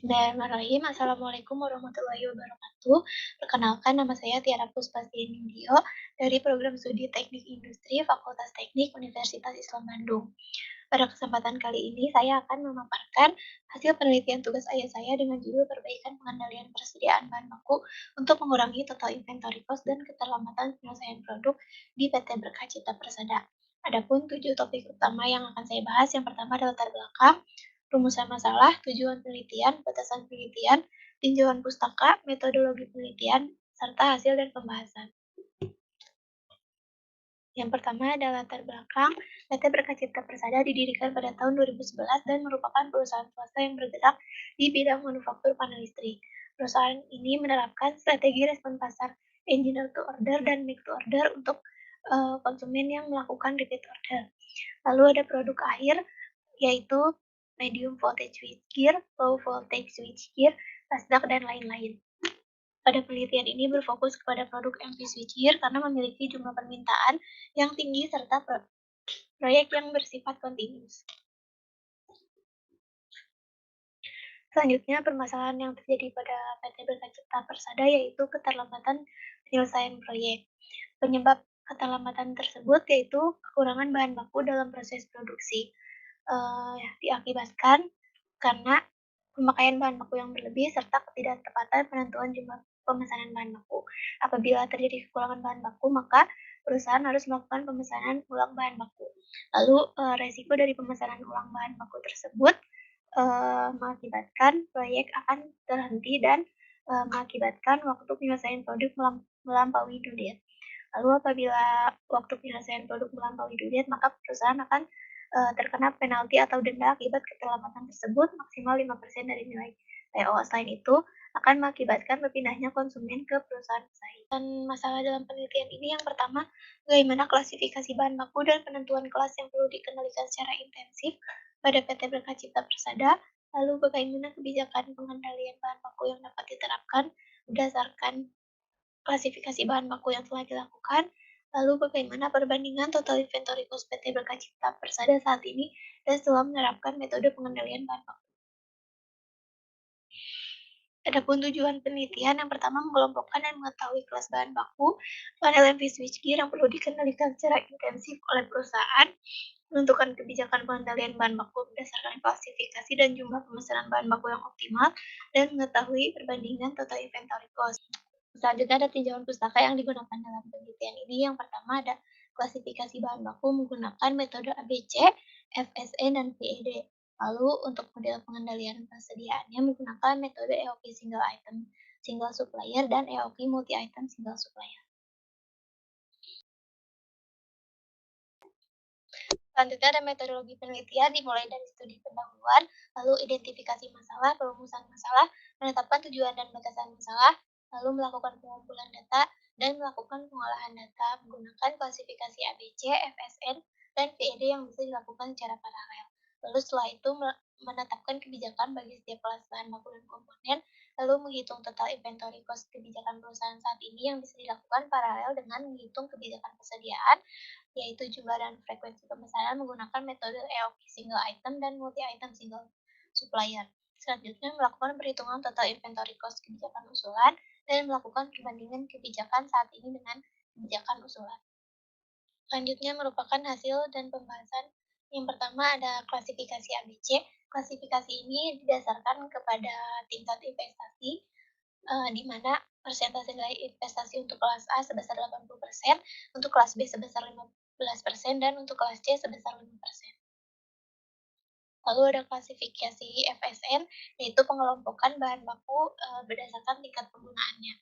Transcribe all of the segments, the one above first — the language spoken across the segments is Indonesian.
Bismillahirrahmanirrahim. Assalamualaikum warahmatullahi wabarakatuh. Perkenalkan, nama saya Tiara Puspastri Nindyo dari Program Studi Teknik Industri Fakultas Teknik Universitas Islam Bandung. Pada kesempatan kali ini, saya akan memaparkan hasil penelitian tugas ayah saya dengan judul Perbaikan Pengendalian Persediaan Bahan Baku untuk mengurangi total inventory cost dan keterlambatan penyelesaian produk di PT Berkah Cipta Persada. Adapun 7 topik utama yang akan saya bahas, yang pertama adalah latar belakang, rumusan masalah, tujuan penelitian, batasan penelitian, tinjauan pustaka, metodologi penelitian, serta hasil dan pembahasan. Yang pertama adalah latar belakang. PT Berkah Cipta Persada didirikan pada tahun 2011 dan merupakan perusahaan swasta yang bergerak di bidang manufaktur panel listrik. Perusahaan ini menerapkan strategi respon pasar engineer to order dan make to order untuk konsumen yang melakukan repeat order. Lalu ada produk akhir, yaitu medium voltage switchgear, low voltage switchgear, fastduct, dan lain-lain. Pada penelitian ini berfokus kepada produk MV switchgear karena memiliki jumlah permintaan yang tinggi serta proyek yang bersifat kontinus. Selanjutnya, permasalahan yang terjadi pada PT Berkah Cipta Persada yaitu keterlambatan penyelesaian proyek. Penyebab keterlambatan tersebut yaitu kekurangan bahan baku dalam proses produksi. Diakibatkan karena pemakaian bahan baku yang berlebih serta ketidaktepatan penentuan jumlah pemesanan bahan baku. Apabila terjadi kekurangan bahan baku, maka perusahaan harus melakukan pemesanan ulang bahan baku. Lalu resiko dari pemesanan ulang bahan baku tersebut mengakibatkan proyek akan terhenti dan mengakibatkan waktu penyelesaian produk melampaui due date. Lalu apabila waktu penyelesaian produk melampaui due date, maka perusahaan akan terkena penalti atau denda akibat keterlambatan tersebut maksimal 5% dari nilai PO. Selain itu, akan mengakibatkan berpindahnya konsumen ke perusahaan pesaing. Dan masalah dalam penelitian ini yang pertama, bagaimana klasifikasi bahan baku dan penentuan kelas yang perlu dikendalikan secara intensif pada PT Berkah Cipta Persada. Lalu bagaimana kebijakan pengendalian bahan baku yang dapat diterapkan berdasarkan klasifikasi bahan baku yang telah dilakukan. Lalu bagaimana perbandingan total inventory cost PT Berkah Cipta Persada saat ini dan setelah menerapkan metode pengendalian bahan baku. Adapun tujuan penelitian, yang pertama mengelompokkan dan mengetahui kelas bahan baku, panel MV switchgear yang perlu dikendalikan secara intensif oleh perusahaan, menentukan kebijakan pengendalian bahan baku berdasarkan klasifikasi dan jumlah pemesanan bahan baku yang optimal, dan mengetahui perbandingan total inventory cost. Selanjutnya ada tinjauan pustaka yang digunakan dalam penelitian ini. Yang pertama ada klasifikasi bahan baku menggunakan metode ABC, FSN, dan VED. Lalu untuk model pengendalian persediaannya menggunakan metode EOQ single item single supplier dan EOQ multi item single supplier. Selanjutnya ada metodologi penelitian dimulai dari studi pendahuluan, lalu identifikasi masalah, perumusan masalah, menetapkan tujuan dan batasan masalah, lalu melakukan pengumpulan data, dan melakukan pengolahan data menggunakan klasifikasi ABC, FSN, dan VED yang bisa dilakukan secara paralel. Lalu setelah itu menetapkan kebijakan bagi setiap kelas bahan baku dan komponen, lalu menghitung total inventory cost kebijakan perusahaan saat ini yang bisa dilakukan paralel dengan menghitung kebijakan persediaan, yaitu jumlah dan frekuensi pemesanan menggunakan metode EOQ single item dan multi item single supplier. Selanjutnya melakukan perhitungan total inventory cost kebijakan usulan dan melakukan perbandingan kebijakan saat ini dengan kebijakan usulan. Selanjutnya merupakan hasil dan pembahasan. Yang pertama ada klasifikasi ABC. Klasifikasi ini didasarkan kepada tingkat investasi, di mana persentase nilai investasi untuk kelas A sebesar 80%, untuk kelas B sebesar 15%, dan untuk kelas C sebesar 5%. Lalu ada klasifikasi FSN, yaitu pengelompokan bahan baku berdasarkan tingkat penggunaannya.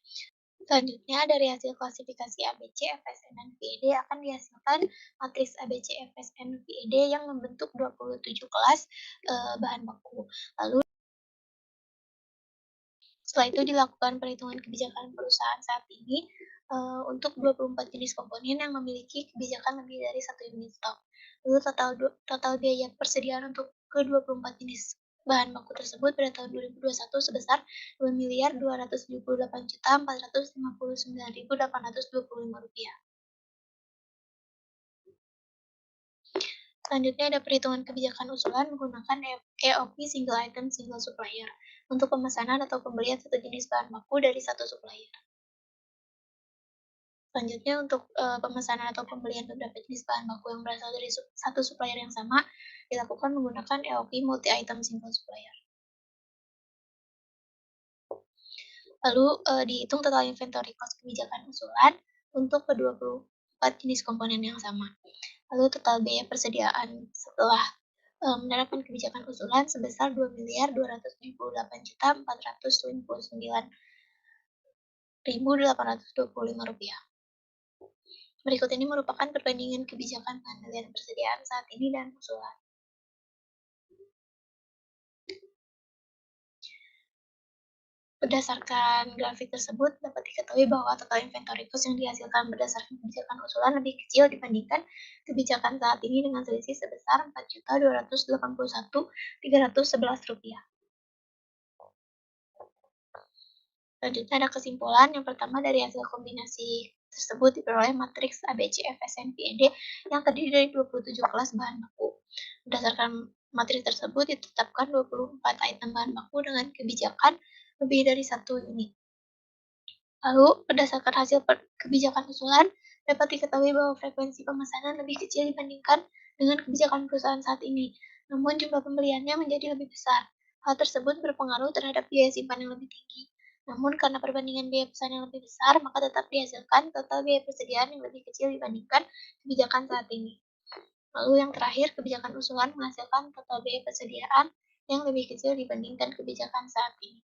Selanjutnya dari hasil klasifikasi ABC, FSN, dan VED akan dihasilkan matriks ABC, FSN, VED yang membentuk 27 kelas bahan baku. Lalu setelah itu dilakukan perhitungan kebijakan perusahaan saat ini untuk 24 jenis komponen yang memiliki kebijakan lebih dari 1 unit stok. Lalu total biaya persediaan untuk ke-24 jenis bahan baku tersebut pada tahun 2021 sebesar Rp2.278.459.825. Selanjutnya ada perhitungan kebijakan usulan menggunakan EOQ single item single supplier. untuk pemesanan atau pembelian satu jenis bahan baku dari satu supplier. Selanjutnya untuk, pemesanan atau pembelian beberapa jenis bahan baku yang berasal dari satu supplier yang sama, dilakukan menggunakan EOP Multi Item Single Supplier. Lalu, dihitung total inventory cost kebijakan usulan untuk ke-24 jenis komponen yang sama. Lalu total biaya persediaan setelah, menerapkan kebijakan usulan sebesar Rp2.274.499.825. Berikut ini merupakan perbandingan kebijakan pengendalian persediaan saat ini dan usulan. Berdasarkan grafik tersebut, dapat diketahui bahwa total inventory cost yang dihasilkan berdasarkan kebijakan usulan lebih kecil dibandingkan kebijakan saat ini dengan selisih sebesar Rp4.281.311. Selanjutnya ada kesimpulan. Yang pertama, dari hasil kombinasi tersebut diperoleh matriks ABCFSNPED yang terdiri dari 27 kelas bahan baku. Berdasarkan matriks tersebut ditetapkan 24 item bahan baku dengan kebijakan lebih dari satu unit. Lalu, berdasarkan hasil kebijakan usulan, dapat diketahui bahwa frekuensi pemesanan lebih kecil dibandingkan dengan kebijakan perusahaan saat ini, namun jumlah pembeliannya menjadi lebih besar. Hal tersebut berpengaruh terhadap biaya simpan yang lebih tinggi. Namun karena perbandingan biaya pesan yang lebih besar, maka tetap dihasilkan total biaya persediaan yang lebih kecil dibandingkan kebijakan saat ini. Lalu yang terakhir, kebijakan usulan menghasilkan total biaya persediaan yang lebih kecil dibandingkan kebijakan saat ini.